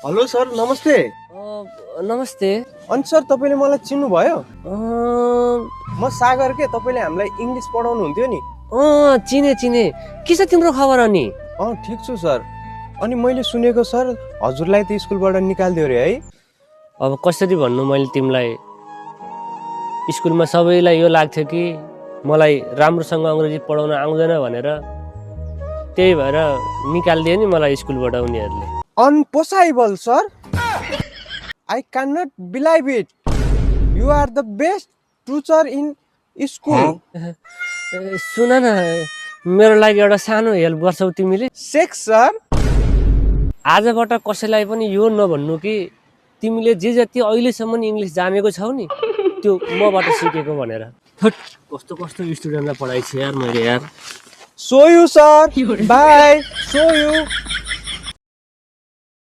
Hello sir नमस्ते। नमस्ते। अनि सर तपाईँले मलाई चिन्नुभयो? म सागर के, तपाईँले हामीलाई इङ्ग्लिस पढाउनु हुन्थ्यो नि। चिने चिने। के छ तिम्रो खबर अनि? ठिक छु सर। अनि मैले सुनेको सर हजुरलाई त स्कुलबाट निकालिदियो अरे है? अब कसरी भन्नु मैले तिमीलाई, स्कुलमा सबैलाई यो लाग्थ्यो कि मलाई राम्रोसँग अङ्ग्रेजी पढाउन आउँदैन भनेर, त्यही भएर निकालिदियो नि मलाई स्कुलबाट उनीहरूले। Impossible sir, I can not believe it. You are the best teacher in school. सुन न, मेरो लागि एउटा सानो हेल्प गर्छौ तिमीले? Sex sir. आजबाट कसैलाई पनि यो नभन्नु कि तिमीले जे जति अहिलेसम्म इङ्ग्लिस जानेको छौ नि त्यो मबाट सिकेको भनेर। कस्तो कस्तो स्टुडेन्टलाई पढाइछु यार मैले यार। So you sir, by, so you.